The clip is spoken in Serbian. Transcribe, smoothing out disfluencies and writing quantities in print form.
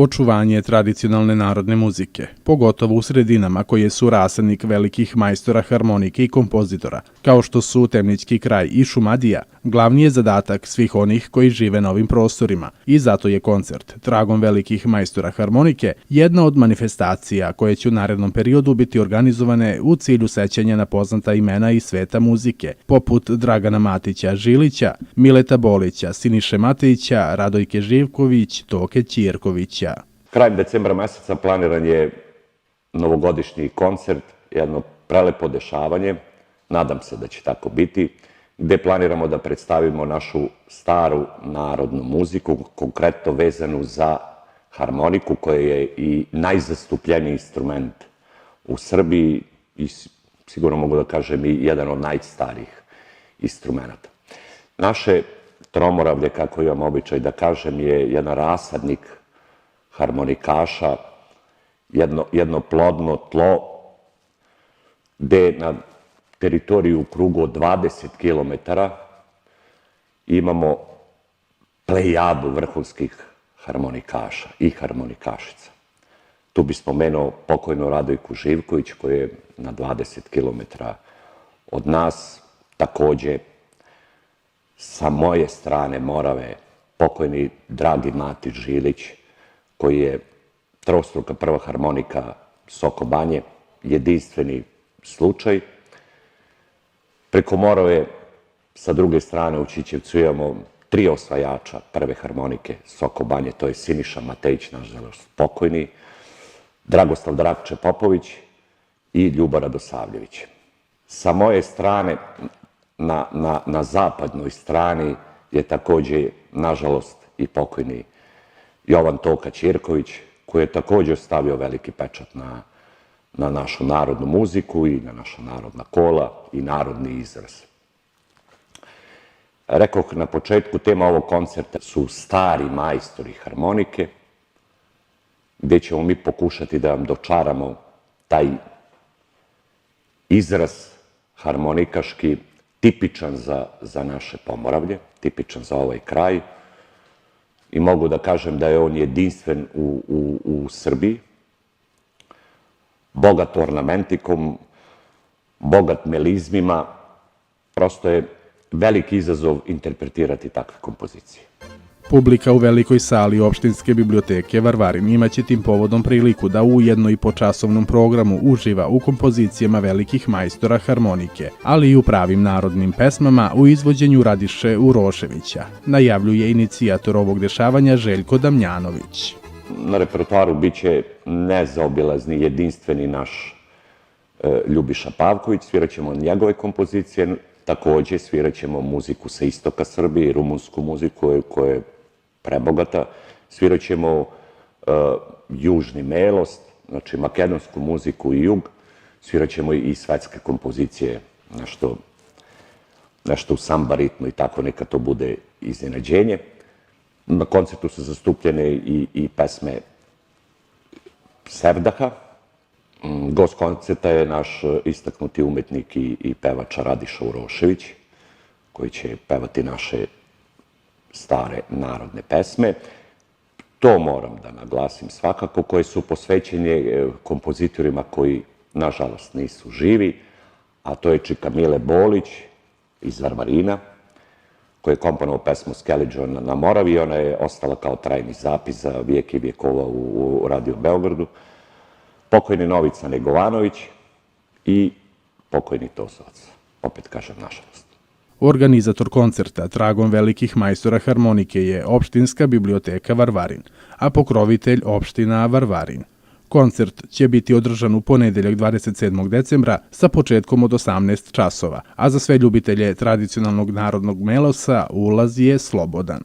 očuvanje tradicionalne narodne muzike, pogotovo u sredinama koje su rasadnik velikih majstora harmonike i kompozitora, kao što su Temnički kraj i Šumadija, glavni je zadatak svih onih koji žive na ovim prostorima i zato je koncert Tragom velikih majstora harmonike jedna od manifestacija koje će u narednom periodu biti organizovane u cilju sećanja na poznata imena iz sveta muzike, poput Dragana Matića Žilića, Mileta Bolića, Siniše Matejića, Radojke Živković, Toke Ćirkovića. Krajem decembra meseca planiran je novogodišnji koncert, jedno prelepo dešavanje, nadam se da će tako biti, gde planiramo da predstavimo našu staru narodnu muziku, konkretno vezanu za harmoniku, koja je i najzastupljeniji instrument u Srbiji i sigurno mogu da kažem i jedan od najstarijih instrumenta. Naše Tromoravlje, kako imam običaj da kažem, je jedan rasadnik harmonikaša, jedno plodno tlo, gde na teritoriju u krugu od 20 km imamo plejadu vrhunskih harmonikaša i harmonikašica. Tu bi spomenuo pokojnu Radojku Živković, koja je na 20 km od nas, takođe sa moje strane Morave, pokojni dragi Matić Žilić, koji je trostruka prva harmonika Soko Banje, jedinstveni slučaj. Preko Morave, sa druge strane u Ćićevcu, imamo 3 osvajača prve harmonike Soko Banje, to je Siniša Matejić, nažalost pokojni, Dragoslav Drakče Popović i Ljubo Radosavljević. Sa moje strane, na zapadnoj strani, je takođe, nažalost, i pokojni Jovan Toka Ćirković, koji je takođe stavio veliki pečat na našu narodnu muziku i na naša narodna kola i narodni izraz. Rekoh na početku, tema ovog koncerta su stari majstori harmonike, gde ćemo mi pokušati da vam dočaramo taj izraz harmonikaški, tipičan za naše Pomoravlje, tipičan za ovaj kraj, i mogu da kažem da je on jedinstven u Srbiji, bogat ornamentikom, bogat melizmima, prosto je veliki izazov interpretirati takve kompozicije. Publika u velikoj sali Opštinske biblioteke Varvarin imaće tim povodom priliku da u jednoipočasovnom programu uživa u kompozicijama velikih majstora harmonike, ali i u pravim narodnim pesmama u izvođenju Radiše Uroševića, najavljuje inicijator ovog dešavanja Željko Damjanović. Na repertoaru biće nezaobilazni, jedinstveni naš Ljubiša Pavković, sviraćemo njegove kompozicije, takođe sviraćemo muziku sa istoka Srbije, rumunsku muziku koja je prebogata, sviraćemo južni melost, znači makedonsku muziku i jug, sviraćemo i svetske kompozicije, nešto u samba ritmu i tako neka to bude iznenađenje. Na koncertu su zastupljene i pesme Sevdaha. Gost koncerta je naš istaknuti umetnik i pevač Radiša Urošević, koji će pevati naše stare narodne pesme. To moram da naglasim svakako, koje su posvećene kompozitorima koji, nažalost, nisu živi, a to je čika Mile Bolić iz Varvarina, koji je komponovao pesmu Skeliđo na Moravi i ona je ostala kao trajni zapis za vijek i vjekova u Radio Beogradu. Pokojni Novica Negovanović i pokojni Tosovac, opet kažem, nažalost. Organizator koncerta Tragom velikih majstora harmonike je Opštinska biblioteka Varvarin, a pokrovitelj opština Varvarin. Koncert će biti održan u ponedeljak 27. decembra sa početkom od 18 časova, a za sve ljubitelje tradicionalnog narodnog melosa ulaz je slobodan.